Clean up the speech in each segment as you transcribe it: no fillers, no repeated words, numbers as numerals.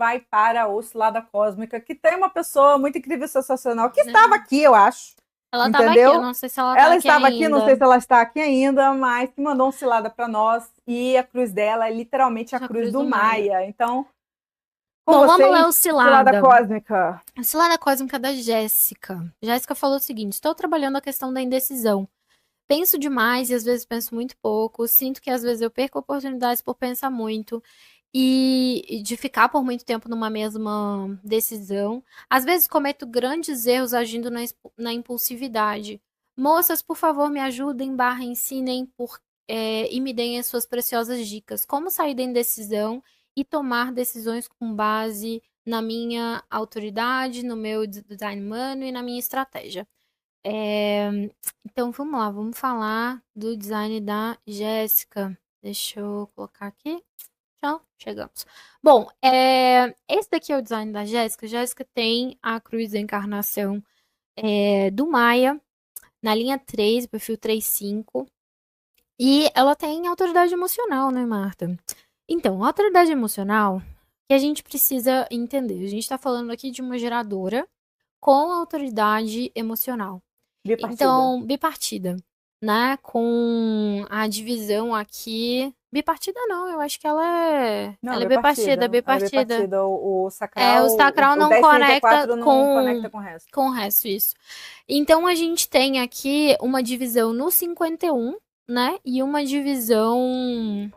vai para o Cilada Cósmica, que tem uma pessoa muito incrível, sensacional, que estava aqui, eu acho. Ela estava aqui, Entendeu? eu não sei se ela tá Ela aqui estava aqui, não ainda. sei se ela está aqui ainda, mas que mandou um cilada para nós. E a cruz dela é literalmente a A cruz Cruz do do Maia. Maia. Então, com Bom, vamos ler vocês, o cilada Cilada. cósmica. A Cilada Cósmica da Jéssica. Jéssica falou o seguinte: estou trabalhando a questão da indecisão. Penso demais e às vezes penso muito pouco. Sinto que às vezes eu perco oportunidades por pensar muito e de ficar por muito tempo numa mesma decisão. Às vezes cometo grandes erros agindo na impulsividade. Moças, por favor, me ajudem, ensinem e me deem as suas preciosas dicas. Como sair da indecisão e tomar decisões com base na minha autoridade, no meu design humano e na minha estratégia. É, então vamos lá, vamos falar do design da Jéssica. Deixa eu colocar aqui. Já chegamos. Bom, esse daqui é o design da Jéssica. Jéssica tem a cruz da encarnação do Maia, na linha 3, perfil 3.5. E ela tem autoridade emocional, né, Marta? Então, autoridade emocional que a gente precisa entender. A gente está falando aqui de uma geradora com autoridade emocional. Bipartida. Então, bipartida, né? Com a divisão aqui. Bipartida não, eu acho que Não, ela é bipartida, bipartida. Ela é bipartida. bipartida. O O sacral, sacral o não conecta 1034 não conecta com o resto. com o resto, isso. Então, a gente tem aqui uma divisão no 51, né? E uma divisão.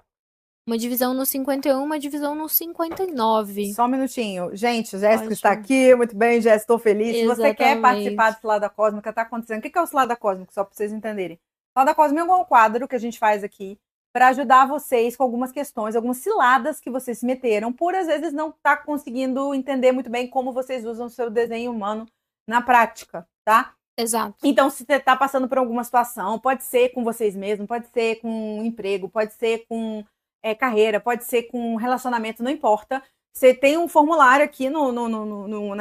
Uma divisão no 51, uma divisão no 59. Só um minutinho. Gente, Jéssica está Ótimo. aqui. Muito bem, Jéssica, estou feliz. Se você quer participar Exatamente. do Cilada Cósmica, está acontecendo. O que é o Cilada Cósmico? Só para vocês entenderem. Cilada Cósmica é um quadro que a gente faz aqui para ajudar vocês com algumas questões, algumas ciladas que vocês se meteram, por às vezes não estar conseguindo entender muito bem como vocês usam o seu desenho humano na prática, tá? Exato. Então, se você está passando por alguma situação, pode ser com vocês mesmos, pode ser com emprego, pode ser com carreira, pode ser com relacionamento, não importa. Você tem um formulário aqui na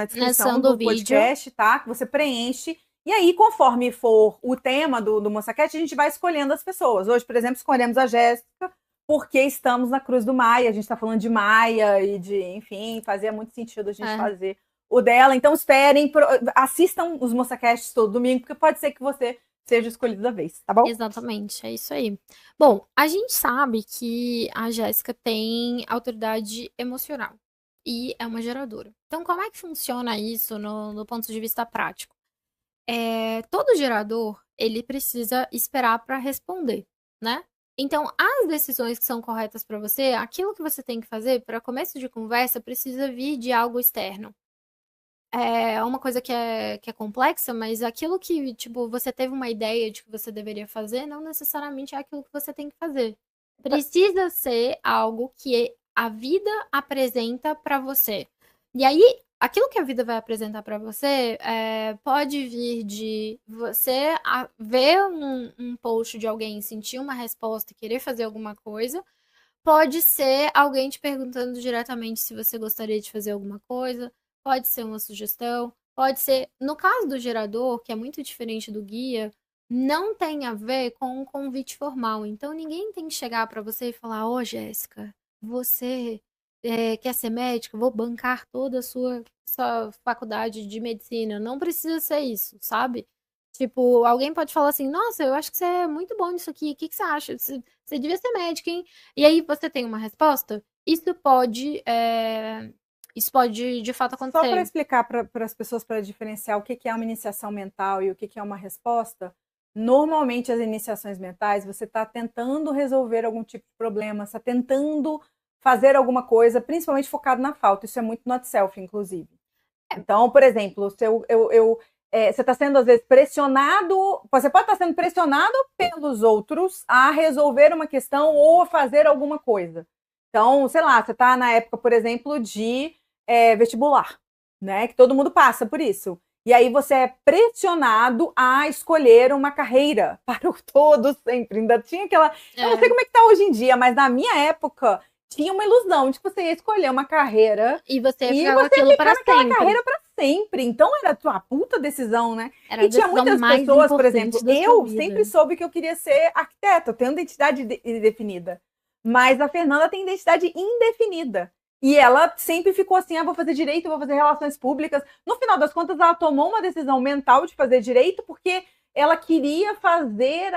descrição Nessa do do vídeo. podcast, tá? Que você preenche. E aí, conforme for o tema do MoçaCast, a gente vai escolhendo as pessoas. Hoje, por exemplo, escolhemos a Jéssica, porque estamos na Cruz do Maia. A gente está falando de Maia e de, enfim, fazia muito sentido a gente fazer o dela. Então, esperem, assistam os MoçaCasts todo domingo, porque pode ser que você seja escolhido da vez, tá bom? Exatamente, é isso aí. Bom, a gente sabe que a Jéssica tem autoridade emocional e é uma geradora. Então, como é que funciona isso no ponto de vista prático? Todo gerador, ele precisa esperar para responder, né? Então, as decisões que são corretas para você, aquilo que você tem que fazer para começo de conversa precisa vir de algo externo. É uma coisa que é complexa, mas aquilo que, tipo, você teve uma ideia de que você deveria fazer, não necessariamente é aquilo que você tem que fazer. Precisa ser algo que a vida apresenta pra você. E aí, aquilo que a vida vai apresentar pra você pode vir de você ver um post de alguém, sentir uma resposta e querer fazer alguma coisa. Pode ser alguém te perguntando diretamente se você gostaria de fazer alguma coisa. Pode ser uma sugestão, pode ser. No caso do gerador, que é muito diferente do guia, não tem a ver com um convite formal. Então ninguém tem que chegar para você e falar: Ô, Jéssica, você quer ser médica? Vou bancar toda a sua faculdade de medicina. Não precisa ser isso, sabe? Tipo, alguém pode falar assim: Nossa, eu acho que você é muito bom nisso aqui. O que você acha? Você devia ser médica, hein? E aí você tem uma resposta? Isso pode de fato Só para acontecer. explicar para as pessoas, para diferenciar o que é uma iniciação mental e o que é uma resposta, normalmente as iniciações mentais, você está tentando resolver algum tipo de problema, está tentando fazer alguma coisa, principalmente focado na falta. Isso é muito not self, inclusive. Então, por exemplo, você está sendo, às vezes, pressionado. Você pode estar sendo pressionado pelos outros a resolver uma questão ou a fazer alguma coisa. Então, sei lá, você está na época, por exemplo, de vestibular, né? Que todo mundo passa por isso. E aí você é pressionado a escolher uma carreira para o todo sempre. Ainda tinha aquela. Eu não sei como é que está hoje em dia, mas na minha época tinha uma ilusão de que você ia escolher uma carreira E você e ficar com você aquilo ficar para naquela sempre. carreira para sempre. Então era a tua puta decisão, né? Era a E tinha decisão muitas mais pessoas, por exemplo, importante da sua eu vida. sempre soube que eu queria ser arquiteta, eu tenho identidade definida. Mas a Fernanda tem identidade indefinida. E ela sempre ficou assim, vou fazer direito, vou fazer relações públicas. No final das contas, ela tomou uma decisão mental de fazer direito, porque ela queria fazer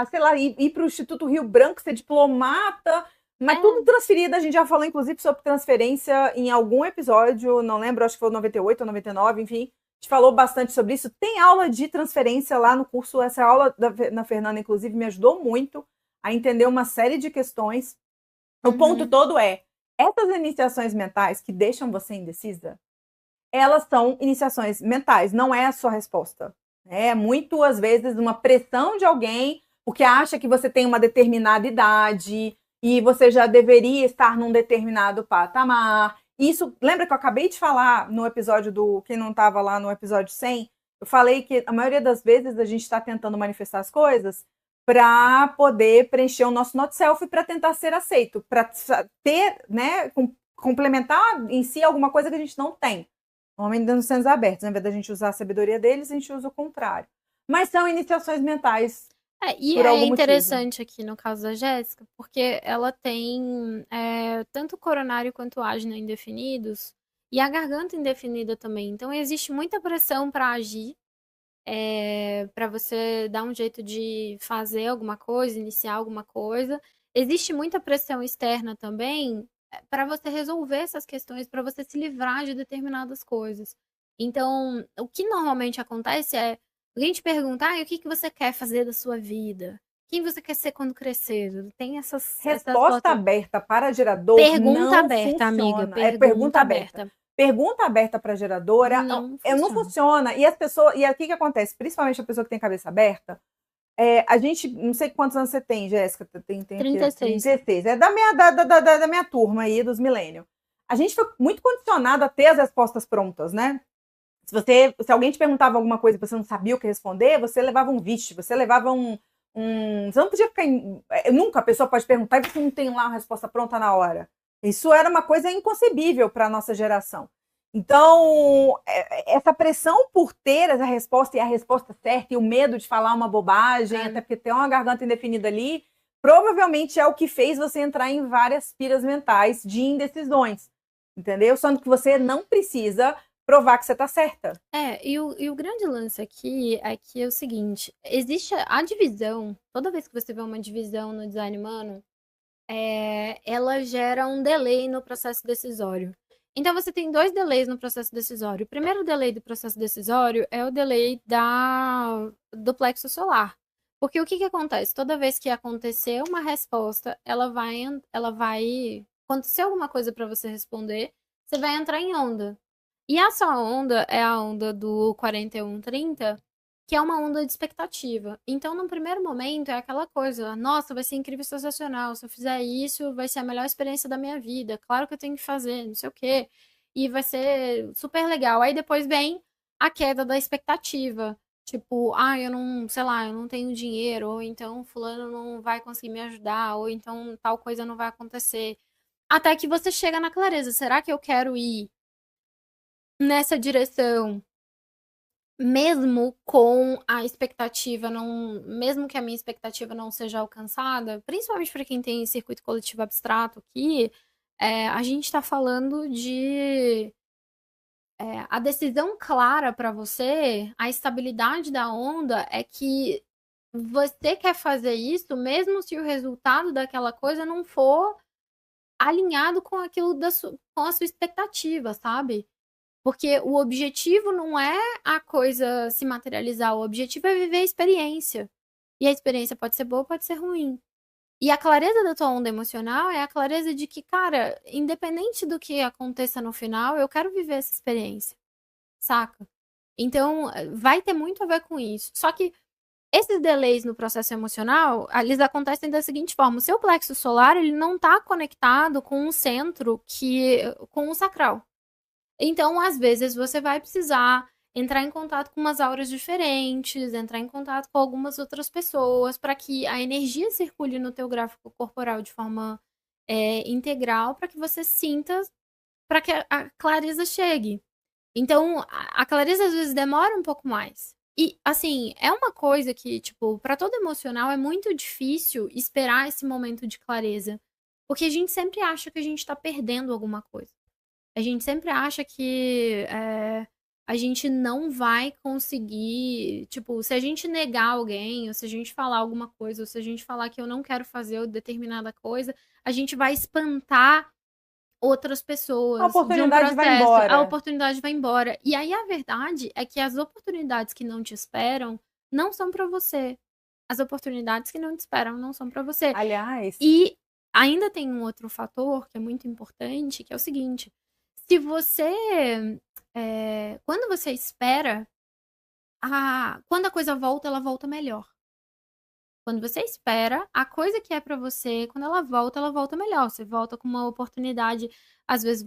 sei lá, ir para o Instituto Rio Branco, ser diplomata, mas tudo transferido. A gente já falou, inclusive, sobre transferência em algum episódio, não lembro, acho que foi 98 ou 99, enfim. A gente falou bastante sobre isso. Tem aula de transferência lá no curso. Essa aula na Fernanda, inclusive, me ajudou muito a entender uma série de questões. O ponto todo essas iniciações mentais que deixam você indecisa, elas são iniciações mentais, não é a sua resposta. É muito, às vezes, uma pressão de alguém, porque acha que você tem uma determinada idade e você já deveria estar num determinado patamar. Isso, lembra que eu acabei de falar no episódio quem não estava lá no episódio 100? Eu falei que a maioria das vezes a gente está tentando manifestar as coisas para poder preencher o nosso not self para tentar ser aceito, para ter, né, complementar em si alguma coisa que a gente não tem. Normalmente dando sendo abertos, ao invés da gente usar a sabedoria deles, a gente usa o contrário. Mas são iniciações mentais. E por é algum interessante motivo. aqui no caso da Jéssica, porque ela tem tanto coronário quanto ágina indefinidos e a garganta indefinida também. Então existe muita pressão para agir, para você dar um jeito de fazer alguma coisa, iniciar alguma coisa. Existe muita pressão externa também para você resolver essas questões, para você se livrar de determinadas coisas. Então, o que normalmente acontece é alguém te pergunta, o que você quer fazer da sua vida? Quem você quer ser quando crescer? Tem essas Resposta aberta para gerador pergunta não aberta, amiga. funciona. É pergunta aberta. Pergunta aberta para geradora não funciona. E as pessoas. E aqui que acontece, principalmente a pessoa que tem cabeça aberta, a gente, não sei quantos anos você tem, Jéssica, tem 36. 16. É da minha turma aí, dos milênios. A gente foi muito condicionado a ter as respostas prontas, né? Se alguém te perguntava alguma coisa e você não sabia o que responder, você levava um vixe, você levava você não podia ficar. Nunca a pessoa pode perguntar e você não tem lá a resposta pronta na hora. Isso era uma coisa inconcebível para a nossa geração. Então, essa pressão por ter essa resposta e a resposta certa e o medo de falar uma bobagem, até porque tem uma garganta indefinida ali, provavelmente é o que fez você entrar em várias piras mentais de indecisões. Entendeu? Só que você não precisa provar que você está certa. E o grande lance aqui é que é o seguinte, existe a divisão, toda vez que você vê uma divisão no design humano, ela gera um delay no processo decisório. Então, você tem 2 delays no processo decisório. O primeiro delay do processo decisório é o delay do plexo solar. Porque o que acontece? Toda vez que acontecer uma resposta, ela vai acontecer alguma coisa para você responder, você vai entrar em onda. E essa onda é a onda do 4130, que é uma onda de expectativa. Então, no primeiro momento, é aquela coisa, nossa, vai ser incrível, sensacional, se eu fizer isso, vai ser a melhor experiência da minha vida, claro que eu tenho que fazer, não sei o quê, e vai ser super legal. Aí depois vem a queda da expectativa, tipo, eu não, sei lá, eu não tenho dinheiro, ou então fulano não vai conseguir me ajudar, ou então tal coisa não vai acontecer. Até que você chega na clareza, será que eu quero ir nessa direção, mesmo com a expectativa não, mesmo que a minha expectativa não seja alcançada, principalmente para quem tem circuito coletivo abstrato aqui, a gente está falando de a decisão clara para você, a estabilidade da onda é que você quer fazer isso, mesmo se o resultado daquela coisa não for alinhado com aquilo com a sua expectativa, sabe? Porque o objetivo não é a coisa se materializar, o objetivo é viver a experiência. E a experiência pode ser boa, pode ser ruim. E a clareza da tua onda emocional é a clareza de que, cara, independente do que aconteça no final, eu quero viver essa experiência. Saca? Então, vai ter muito a ver com isso. Só que esses delays no processo emocional, eles acontecem da seguinte forma: o seu plexo solar, ele não está conectado com um centro com o sacral. Então, às vezes, você vai precisar entrar em contato com umas auras diferentes, entrar em contato com algumas outras pessoas, para que a energia circule no teu gráfico corporal de forma integral, para que você sinta, para que a clareza chegue. Então, a clareza às vezes demora um pouco mais. E, assim, é uma coisa que, tipo, para todo emocional é muito difícil esperar esse momento de clareza. Porque a gente sempre acha que a gente tá perdendo alguma coisa. A gente sempre acha que a gente não vai conseguir. Tipo, se a gente negar alguém, ou se a gente falar alguma coisa, ou se a gente falar que eu não quero fazer determinada coisa, a gente vai espantar outras A pessoas de um oportunidade vai processo. A embora. oportunidade vai embora. E aí a verdade é que as oportunidades que não te esperam não são pra você. As oportunidades que não te esperam não são pra você. Aliás, E ainda tem um outro fator que é muito importante, que é o seguinte: se você. Quando você espera, quando a coisa volta, ela volta melhor. Quando você espera, a coisa que é pra você, quando ela volta melhor. Você volta com uma oportunidade. Às vezes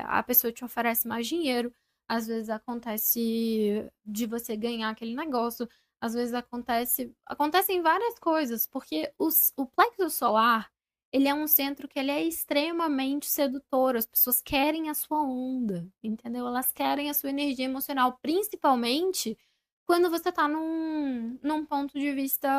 a pessoa te oferece mais dinheiro. Às vezes acontece de você ganhar aquele negócio. Às vezes acontecem várias coisas, porque o plexo solar, ele é um centro que ele é extremamente sedutor. As pessoas querem a sua onda, entendeu? Elas querem a sua energia emocional, principalmente quando você tá num ponto de vista.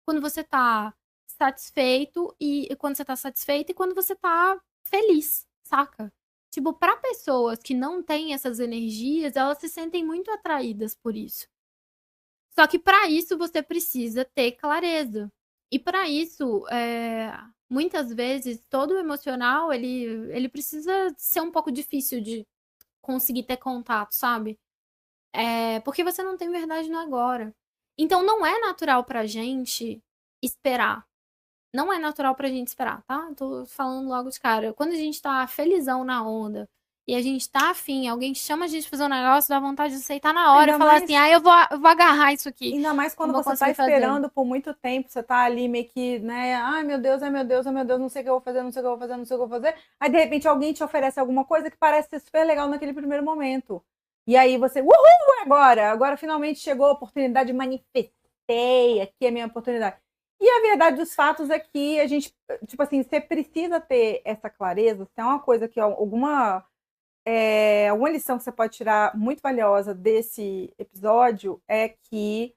Quando você tá satisfeito e quando você tá satisfeito e quando você tá feliz, saca? Tipo, pra pessoas que não têm essas energias, elas se sentem muito atraídas por isso. Só que pra isso você precisa ter clareza. E pra isso, muitas vezes, todo o emocional, ele precisa ser um pouco difícil de conseguir ter contato, sabe? Porque você não tem verdade no agora. Então não é natural pra gente esperar. Não é natural pra gente esperar, tá? Tô falando logo de cara. Quando a gente tá felizão na onda e a gente tá afim, alguém chama a gente pra fazer um negócio, dá vontade de aceitar na hora e ainda falar mais, assim, eu vou agarrar isso aqui. ainda mais Não quando vou você tá conseguir fazer. esperando por muito tempo, você tá ali meio que, né? Ai, meu Deus, ai, meu Deus, ai, meu Deus, não sei o que eu vou fazer, não sei o que eu vou fazer, não sei o que eu vou fazer. Aí, de repente, alguém te oferece alguma coisa que parece ser super legal naquele primeiro momento. E aí você, uhul, agora! Agora finalmente chegou a oportunidade, manifestei aqui a minha oportunidade. E a verdade dos fatos é que a gente, tipo assim, você precisa ter essa clareza, se é uma coisa que alguma lição que você pode tirar muito valiosa desse episódio é que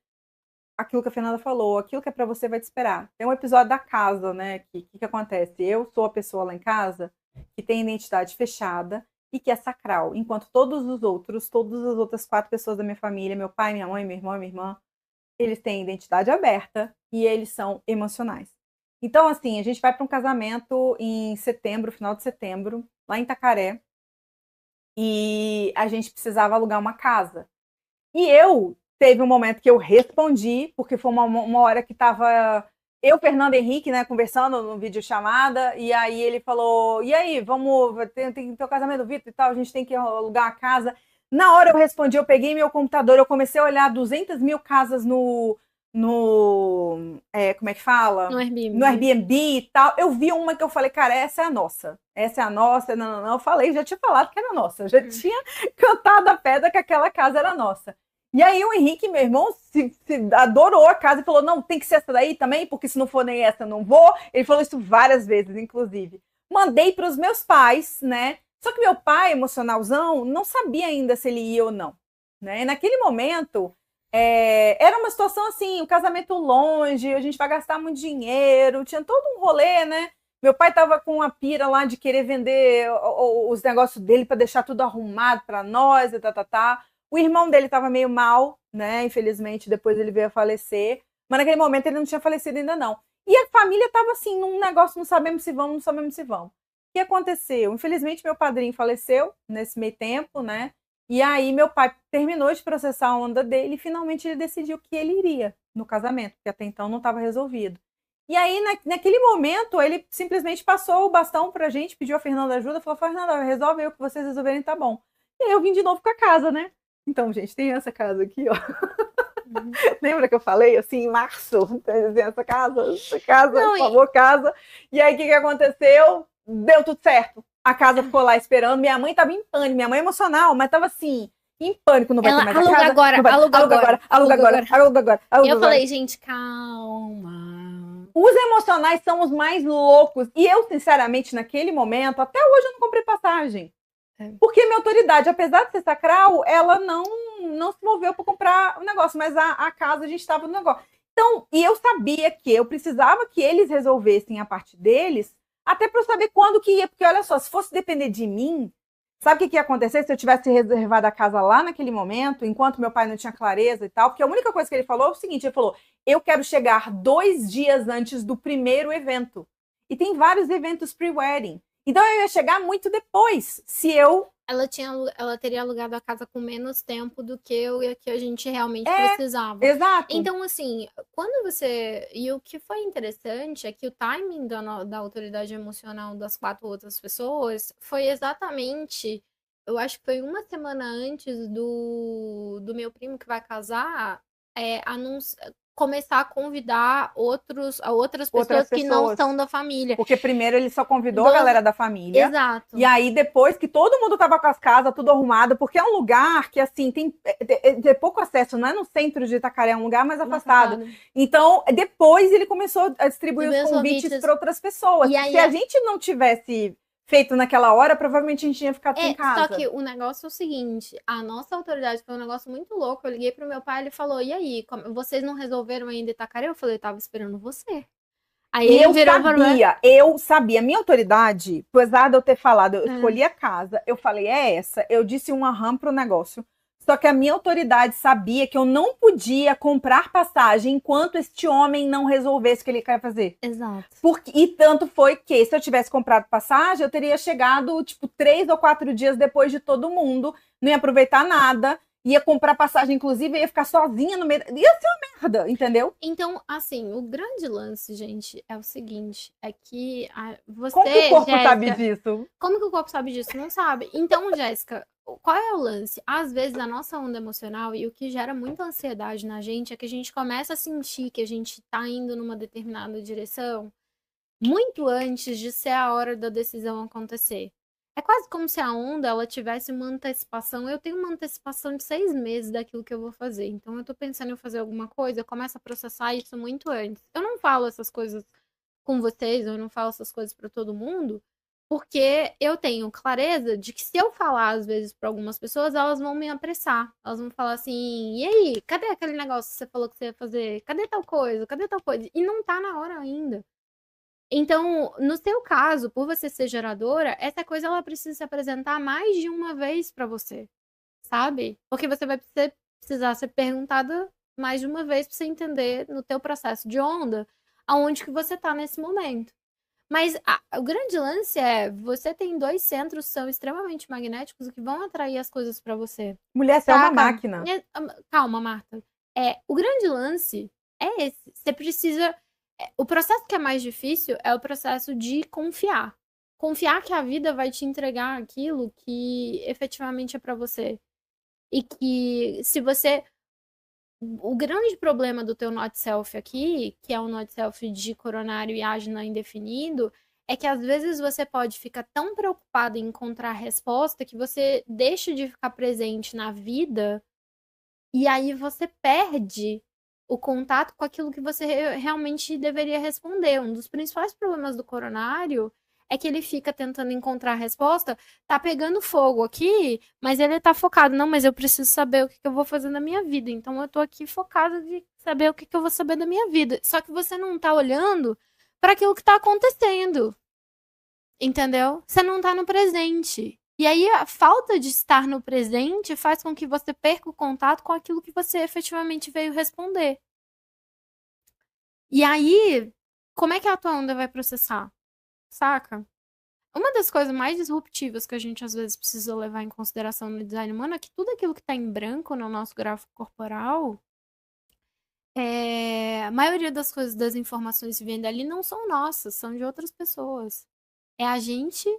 aquilo que a Fernanda falou, aquilo que é para você vai te esperar. Tem um episódio da casa, né? Que acontece? Eu sou a pessoa lá em casa que tem identidade fechada e que é sacral, enquanto todas as outras 4 pessoas da minha família, meu pai, minha mãe, meu irmão e minha irmã, eles têm identidade aberta e eles são emocionais. Então, assim, a gente vai para um casamento em setembro, final de setembro, lá em Itacaré, e a gente precisava alugar uma casa. E teve um momento que eu respondi, porque foi uma hora que estava eu, Fernando Henrique, né, conversando no vídeo chamada, e aí ele falou, e aí, vamos, tem que ter o casamento do Vitor e tal, a gente tem que alugar a casa. Na hora eu respondi, eu peguei meu computador, eu comecei a olhar 200 mil casas como é que fala? No No Airbnb. Airbnb e tal. Eu vi uma que eu falei, cara, essa é a nossa. Essa é a nossa. Não, não. Eu falei, já tinha falado que era nossa. Eu já tinha cantado a pedra que aquela casa era nossa. E aí o Henrique, meu irmão, se adorou a casa e falou, não, tem que ser essa daí também, porque se não for nem essa, eu não vou. Ele falou isso várias vezes, inclusive. Mandei para os meus pais, né? Só que meu pai, emocionalzão, não sabia ainda se ele ia ou não. Né? E naquele momento, era uma situação assim, o casamento longe, a gente vai gastar muito dinheiro, tinha todo um rolê, né? Meu pai estava com uma pira lá de querer vender os negócios dele para deixar tudo arrumado para nós, tá. O irmão dele estava meio mal, né? Infelizmente, depois ele veio a falecer. Mas naquele momento ele não tinha falecido ainda não. E a família estava assim, num negócio, não sabemos se vamos, não sabemos se vamos. O que aconteceu? Infelizmente, meu padrinho faleceu nesse meio tempo, né? E aí meu pai terminou de processar a onda dele e finalmente ele decidiu que ele iria no casamento, porque até então não estava resolvido. E aí, naquele momento, ele simplesmente passou o bastão pra gente, pediu a Fernanda ajuda, falou, Fernanda, resolve aí o que vocês resolverem, tá bom. E aí eu vim de novo com a casa, né? Então, gente, tem essa casa aqui, ó. Uhum. Lembra que eu falei, assim, em março? Essa casa, não, por favor, casa. E aí, o que aconteceu? Deu tudo certo. A casa ficou lá esperando. Minha mãe tava em pânico. Minha mãe é emocional, mas tava assim, em pânico. Não vai ter mais a casa. Aluga agora. Eu falei, gente, calma. Os emocionais são os mais loucos. E eu, sinceramente, naquele momento, até hoje eu não comprei passagem. Porque minha autoridade, apesar de ser sacral, ela não se moveu para comprar o negócio. Mas a casa, a gente estava no negócio. Então, e eu sabia que eu precisava que eles resolvessem a parte deles, até para eu saber quando que ia, porque olha só, se fosse depender de mim, sabe o que ia acontecer se eu tivesse reservado a casa lá naquele momento, enquanto meu pai não tinha clareza e tal? Porque a única coisa que ele falou é o seguinte, ele falou, eu quero chegar 2 dias antes do primeiro evento. E tem vários eventos pre-wedding. Então eu ia chegar muito depois, se eu... Ela teria alugado a casa com menos tempo do que o que a gente realmente precisava. Exato. Então, assim, quando você... E o que foi interessante é que o timing da autoridade emocional das 4 outras pessoas foi exatamente... Eu acho que foi uma semana antes do meu primo que vai casar, começar a convidar outras pessoas que não são da família. Porque primeiro ele só convidou a galera da família. Exato. E aí depois que todo mundo tava com as casas tudo arrumado, porque é um lugar que assim tem pouco acesso, não é no centro de Itacaré, é um lugar mais afastado. Então depois ele começou a distribuir os convites para outras pessoas. E aí, se a gente não tivesse feito naquela hora, provavelmente a gente tinha ficado em casa. Só que o negócio é o seguinte, a nossa autoridade foi um negócio muito louco, eu liguei pro meu pai, ele falou, e aí, vocês não resolveram ainda Itacaré? Eu falei, eu tava esperando você. Aí e eu sabia, minha autoridade, apesar de eu ter falado, eu escolhi a casa, eu falei, é essa, eu disse um aham pro negócio. Só que a minha autoridade sabia que eu não podia comprar passagem enquanto este homem não resolvesse o que ele quer fazer. Exato. E tanto foi que, se eu tivesse comprado passagem, eu teria chegado, 3 ou 4 dias depois de todo mundo, não ia aproveitar nada, ia comprar passagem, inclusive, ia ficar sozinha no meio... Ia ser uma merda, entendeu? Então, assim, o grande lance, gente, é o seguinte, é que você, como que o corpo sabe disso? Como que o corpo sabe disso? Não sabe. Então, Jéssica, qual é o lance? Às vezes, a nossa onda emocional e o que gera muita ansiedade na gente é que a gente começa a sentir que a gente tá indo numa determinada direção muito antes de ser a hora da decisão acontecer. É quase como se a onda, ela tivesse uma antecipação. Eu tenho uma antecipação de 6 meses daquilo que eu vou fazer. Então, eu tô pensando em fazer alguma coisa, eu começo a processar isso muito antes. Eu não falo essas coisas com vocês, eu não falo essas coisas pra todo mundo, porque eu tenho clareza de que se eu falar, às vezes, pra algumas pessoas, elas vão me apressar. Elas vão falar assim, e aí, cadê aquele negócio que você falou que você ia fazer? Cadê tal coisa? Cadê tal coisa? E não tá na hora ainda. Então, no seu caso, por você ser geradora, essa coisa ela precisa se apresentar mais de uma vez pra você, sabe? Porque você vai precisar ser perguntada mais de uma vez pra você entender no teu processo de onda aonde que você tá nesse momento. Mas o grande lance é, você tem 2 centros que são extremamente magnéticos que vão atrair as coisas pra você. Mulher, você é uma máquina. Calma, Marta. O grande lance é esse. Você precisa... O processo que é mais difícil é o processo de confiar. Confiar que a vida vai te entregar aquilo que efetivamente é pra você. E que se você... O grande problema do teu not self aqui, que é o not self de coronário e ágina indefinido, é que às vezes você pode ficar tão preocupado em encontrar a resposta que você deixa de ficar presente na vida e aí você perde o contato com aquilo que você realmente deveria responder. Um dos principais problemas do coronário é que ele fica tentando encontrar a resposta, tá pegando fogo aqui, mas ele tá focado, não, mas eu preciso saber o que eu vou fazer na minha vida, então eu tô aqui focado de saber o que eu vou saber da minha vida. Só que você não tá olhando para aquilo que tá acontecendo, entendeu? Você não tá no presente. E aí a falta de estar no presente faz com que você perca o contato com aquilo que você efetivamente veio responder. E aí, como é que a tua onda vai processar? Saca? Uma das coisas mais disruptivas que a gente às vezes precisa levar em consideração no design humano é que tudo aquilo que tá em branco no nosso gráfico corporal, a maioria das coisas, das informações que vêm dali não são nossas, são de outras pessoas. É a gente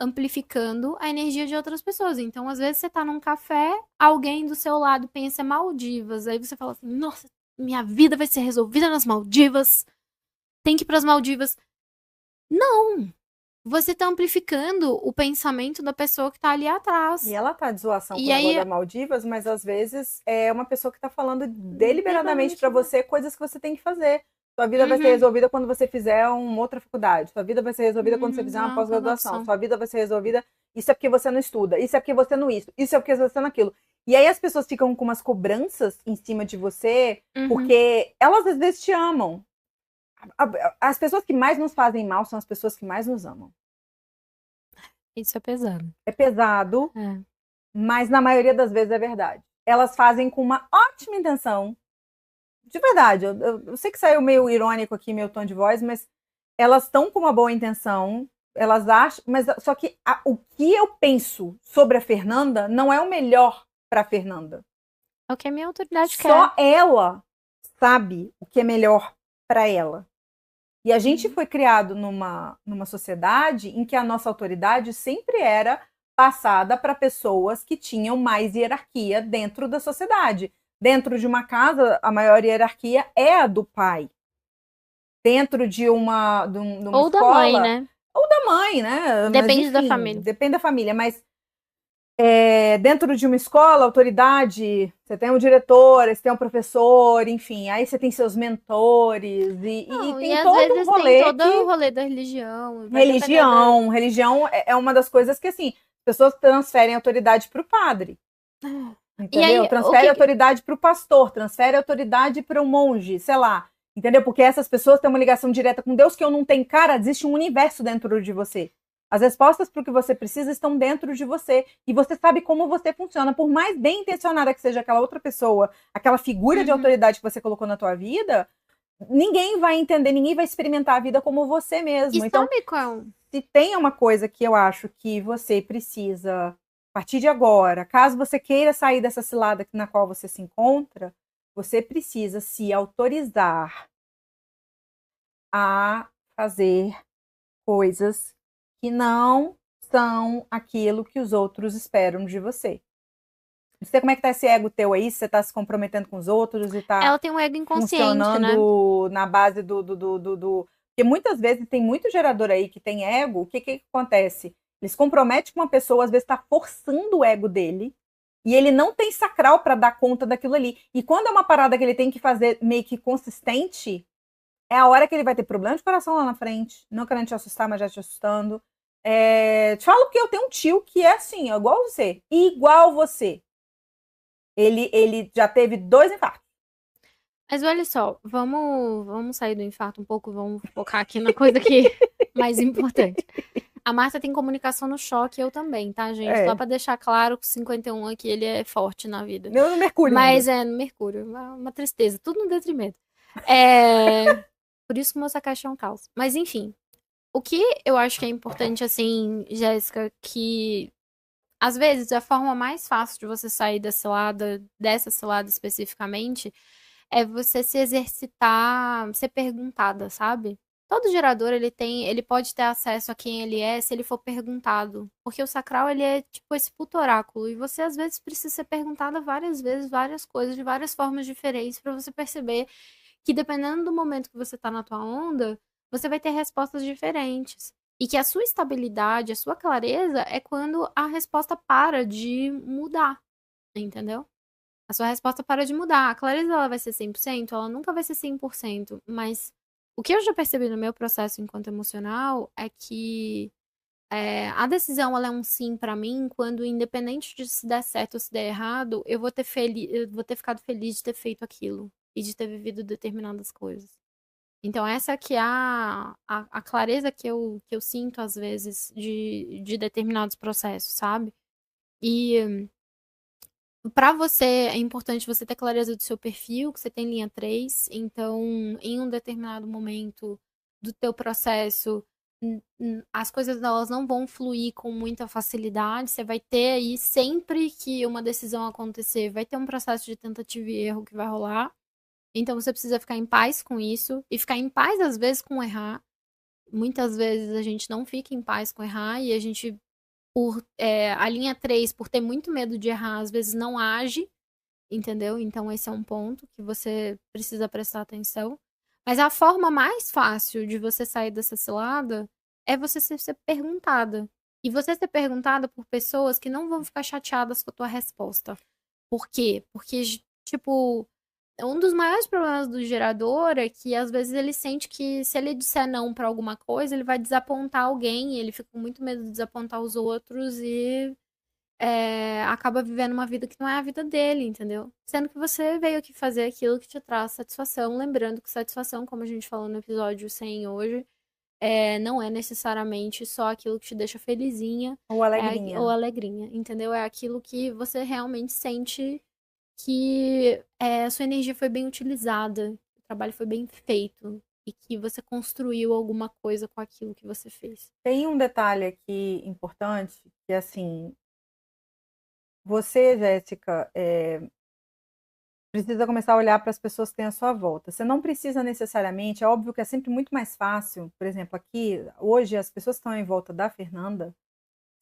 amplificando a energia de outras pessoas. Então, às vezes, você tá num café, alguém do seu lado pensa Maldivas, aí você fala assim, nossa, minha vida vai ser resolvida nas Maldivas, tem que ir pras Maldivas. Não! Você tá amplificando o pensamento da pessoa que tá ali atrás. E ela tá de zoação com o negócio da Maldivas, mas às vezes é uma pessoa que tá falando deliberadamente pra você coisas que você tem que fazer. Sua vida vai ser resolvida quando você fizer uma outra faculdade. Sua vida vai ser resolvida quando você fizer uma pós-graduação. Sua vida vai ser resolvida... isso é porque você não estuda, isso é porque você não isso é porque você não aquilo. E aí as pessoas ficam com umas cobranças em cima de você, porque elas às vezes te amam. As pessoas que mais nos fazem mal são as pessoas que mais nos amam. Isso é pesado. É pesado, mas na maioria das vezes é verdade. Elas fazem com uma ótima intenção. De verdade, eu sei que saiu meio irônico aqui meu tom de voz, mas elas estão com uma boa intenção, elas acham, mas só que o que eu penso sobre a Fernanda não é o melhor para a Fernanda. É o que a minha autoridade quer. Só ela sabe o que é melhor para ela. E a gente foi criado numa sociedade em que a nossa autoridade sempre era passada para pessoas que tinham mais hierarquia dentro da sociedade. Dentro de uma casa, a maior hierarquia é a do pai. Dentro de uma ou escola... da mãe, né? Ou da mãe, né? Depende, mas, da família. Depende da família, mas dentro de uma escola, autoridade, você tem um diretor, você tem um professor, enfim, aí você tem seus mentores e tem às todo vezes um rolê tem todo o rolê da religião. Religião é uma das coisas que, assim, as pessoas transferem autoridade para o padre. Entendeu? Aí, transfere autoridade para o pastor, transfere autoridade para o monge, sei lá. Entendeu? Porque essas pessoas têm uma ligação direta com Deus que eu não tenho. Cara, existe um universo dentro de você. As respostas para o que você precisa estão dentro de você. E você sabe como você funciona. Por mais bem intencionada que seja aquela outra pessoa, aquela figura de autoridade que você colocou na tua vida, ninguém vai entender, ninguém vai experimentar a vida como você mesmo. E então, sabe qual? Se tem uma coisa que eu acho que você precisa, a partir de agora, caso você queira sair dessa cilada na qual você se encontra, você precisa se autorizar a fazer coisas que não são aquilo que os outros esperam de você. Não sei como é que tá esse ego teu aí, se você tá se comprometendo com os outros e tá... Ela tem um ego inconsciente, funcionando, né? Na base do... Porque muitas vezes tem muito gerador aí que tem ego, o que acontece? Ele se compromete com uma pessoa, às vezes tá forçando o ego dele, e ele não tem sacral para dar conta daquilo ali. E quando é uma parada que ele tem que fazer meio que consistente, é a hora que ele vai ter problema de coração lá na frente, não querendo te assustar, mas já te assustando. Te falo que eu tenho um tio que é assim, igual você. Igual você. Ele já teve 2 infartos. Mas olha só, vamos sair do infarto um pouco, vamos focar aqui na coisa que mais importante. A Marta tem comunicação no choque, eu também, tá, gente? Só pra deixar claro que o 51 aqui, ele é forte na vida. No Mercúrio. Mas no Mercúrio, uma tristeza, tudo no detrimento. Por isso que o Moça Caixa é um caos. Mas enfim, o que eu acho que é importante, assim, Jéssica, que às vezes a forma mais fácil de você sair dessa cilada especificamente, é você se exercitar, ser perguntada, sabe? Todo gerador, ele pode ter acesso a quem ele é se ele for perguntado. Porque o sacral, ele é tipo esse puto oráculo. E você, às vezes, precisa ser perguntada várias vezes, várias coisas, de várias formas diferentes, pra você perceber que dependendo do momento que você tá na tua onda, você vai ter respostas diferentes. E que a sua estabilidade, a sua clareza é quando a resposta para de mudar. Entendeu? A sua resposta para de mudar. A clareza, ela vai ser 100%? Ela nunca vai ser 100%. Mas o que eu já percebi no meu processo enquanto emocional é que a decisão, ela é um sim pra mim quando, independente de se der certo ou se der errado, eu vou ter ficado feliz de ter feito aquilo. E de ter vivido determinadas coisas. Então, essa que é a clareza que eu sinto, às vezes, de determinados processos, sabe? E pra você, é importante você ter clareza do seu perfil, que você tem linha 3. Então, em um determinado momento do teu processo, as coisas elas não vão fluir com muita facilidade. Você vai ter aí, sempre que uma decisão acontecer, vai ter um processo de tentativa e erro que vai rolar. Então você precisa ficar em paz com isso e ficar em paz às vezes com errar. Muitas vezes a gente não fica em paz com errar e a gente, a linha 3, por ter muito medo de errar, às vezes não age, entendeu? Então esse é um ponto que você precisa prestar atenção. Mas a forma mais fácil de você sair dessa cilada é você ser perguntada. E você ser perguntada por pessoas que não vão ficar chateadas com a tua resposta. Por quê? Porque, tipo, um dos maiores problemas do gerador é que às vezes ele sente que se ele disser não pra alguma coisa, ele vai desapontar alguém, e ele fica com muito medo de desapontar os outros e acaba vivendo uma vida que não é a vida dele, entendeu? Sendo que você veio aqui fazer aquilo que te traz satisfação, lembrando que satisfação, como a gente falou no episódio 100 hoje, não é necessariamente só aquilo que te deixa felizinha Ou alegrinha. ou alegrinha, entendeu? É aquilo que você realmente sente que a sua energia foi bem utilizada, o trabalho foi bem feito e que você construiu alguma coisa com aquilo que você fez. Tem um detalhe aqui importante, que assim, você, Jéssica, precisa começar a olhar para as pessoas que têm à sua volta. Você não precisa necessariamente, é óbvio que é sempre muito mais fácil, por exemplo, aqui, hoje, as pessoas que estão em volta da Fernanda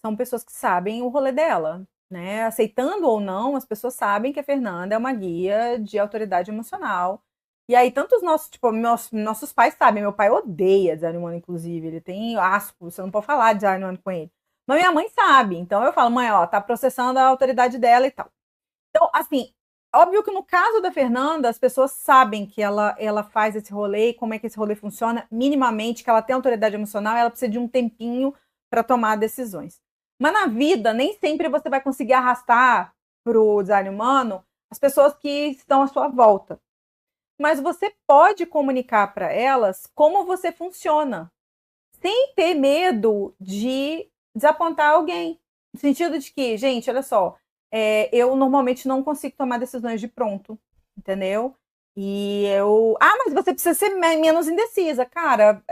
são pessoas que sabem o rolê dela, né? Aceitando ou não, as pessoas sabem que a Fernanda é uma guia de autoridade emocional. E aí, tanto os nossos, tipo, nossos pais sabem, meu pai odeia design humano, inclusive, ele tem asco, você não pode falar de design humano com ele. Mas minha mãe sabe, então eu falo, mãe, ó, tá processando a autoridade dela e tal. Então, assim, óbvio que no caso da Fernanda, as pessoas sabem que ela faz esse rolê, como é que esse rolê funciona, minimamente, que ela tem autoridade emocional, ela precisa de um tempinho para tomar decisões. Mas na vida, nem sempre você vai conseguir arrastar para o design humano as pessoas que estão à sua volta. Mas você pode comunicar para elas como você funciona, sem ter medo de desapontar alguém. No sentido de que, gente, olha só, eu normalmente não consigo tomar decisões de pronto, entendeu? E eu. Ah, mas você precisa ser menos indecisa. Cara,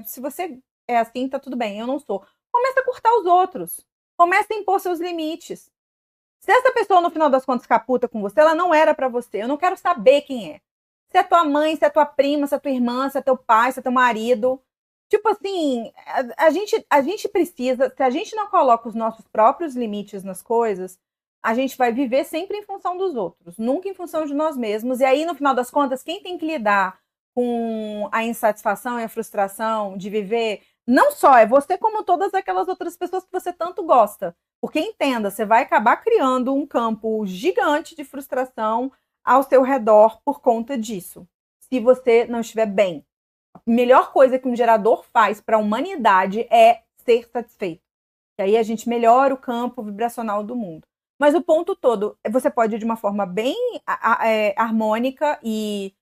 se você é assim, tá tudo bem, eu não sou. Começa a cortar os outros. Começa a impor seus limites. Se essa pessoa, no final das contas, ficar puta com você, ela não era para você. Eu não quero saber quem é. Se é tua mãe, se é tua prima, se é tua irmã, se é teu pai, se é teu marido. Tipo assim, a gente precisa, se a gente não coloca os nossos próprios limites nas coisas, a gente vai viver sempre em função dos outros, nunca em função de nós mesmos. E aí, no final das contas, quem tem que lidar com a insatisfação e a frustração de viver, não só é você, como todas aquelas outras pessoas que você tanto gosta. Porque entenda, você vai acabar criando um campo gigante de frustração ao seu redor por conta disso, se você não estiver bem. A melhor coisa que um gerador faz para a humanidade é ser satisfeito. E aí a gente melhora o campo vibracional do mundo. Mas o ponto todo, você pode, de uma forma bem harmônica e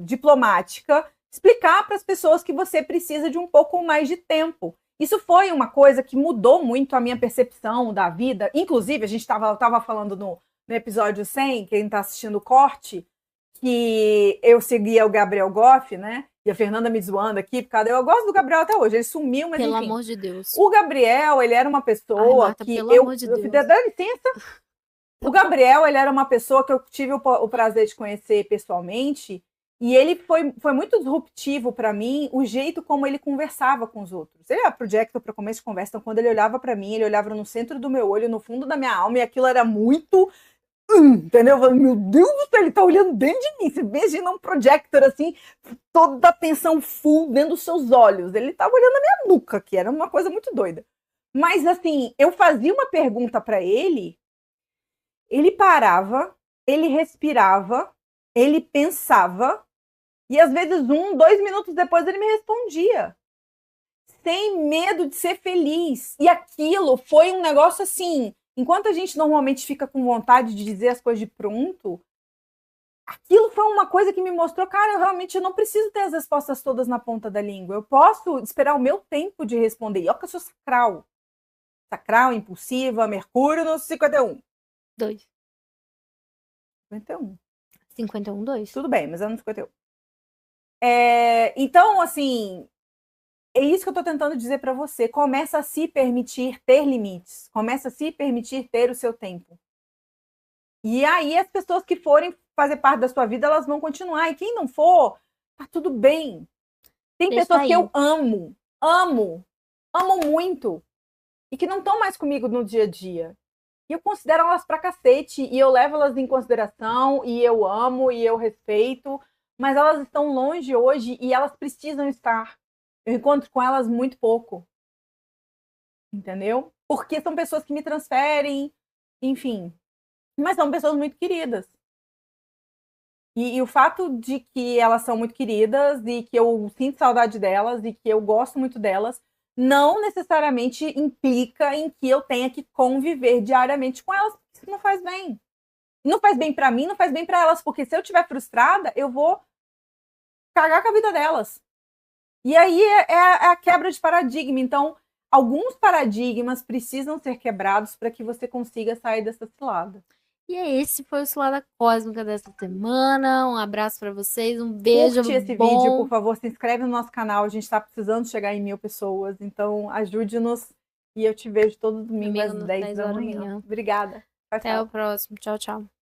diplomática, explicar para as pessoas que você precisa de um pouco mais de tempo. Isso foi uma coisa que mudou muito a minha percepção da vida. Inclusive, a gente estava falando no episódio 100, quem está assistindo o corte, que eu seguia o Gabriel Goff, né? E a Fernanda me zoando aqui, porque eu gosto do Gabriel até hoje. Ele sumiu, mas Pelo enfim. amor de Deus. O Gabriel, ele era uma pessoa Marta, que pelo amor de Deus. Dá licença. O Gabriel, ele era uma pessoa que eu tive o prazer de conhecer pessoalmente, e ele foi muito disruptivo para mim o jeito como ele conversava com os outros. Ele era projector para começo de conversa, então quando ele olhava para mim, ele olhava no centro do meu olho, no fundo da minha alma, e aquilo era muito entendeu? Eu falei, meu Deus do céu, ele tá olhando dentro de mim. Você imagina um projector assim, toda a atenção full dentro dos seus olhos. Ele tava olhando a minha nuca, que era uma coisa muito doida. Mas assim, eu fazia uma pergunta para ele parava, ele respirava, ele pensava, e às vezes 2 minutos depois ele me respondia. Sem medo de ser feliz. E aquilo foi um negócio assim. Enquanto a gente normalmente fica com vontade de dizer as coisas de pronto, aquilo foi uma coisa que me mostrou, cara, eu realmente não preciso ter as respostas todas na ponta da língua. Eu posso esperar o meu tempo de responder. E olha que eu sou sacral. Sacral, impulsiva, Mercúrio no 51. 2. 51. 51, 2. Tudo bem, mas é no 51. Então, assim, é isso que eu tô tentando dizer para você. Começa a se permitir ter limites. Começa a se permitir ter o seu tempo. E aí as pessoas que forem fazer parte da sua vida, elas vão continuar. E quem não for, tá tudo bem. Tem Deixa pessoas aí. que eu amo muito, e que não estão mais comigo no dia a dia. E eu considero elas pra cacete, e eu levo elas em consideração, e eu amo, e eu respeito, mas elas estão longe hoje, e elas precisam estar. Eu encontro com elas muito pouco. Entendeu? Porque são pessoas que me transferem, enfim. Mas são pessoas muito queridas. E o fato de que elas são muito queridas e que eu sinto saudade delas e que eu gosto muito delas, não necessariamente implica em que eu tenha que conviver diariamente com elas, porque isso não faz bem. Não faz bem para mim, não faz bem para elas, porque se eu estiver frustrada, eu vou cagar com a vida delas. E aí é a quebra de paradigma. Então, alguns paradigmas precisam ser quebrados para que você consiga sair dessa cilada. E esse foi o Cilada Cósmica dessa semana. Um abraço para vocês, um beijo Curte esse vídeo, por favor, se inscreve no nosso canal. A gente está precisando chegar em 1000 pessoas. Então, ajude-nos. E eu te vejo todo domingo às 10 da manhã. Obrigada. Até o próximo. Tchau, tchau.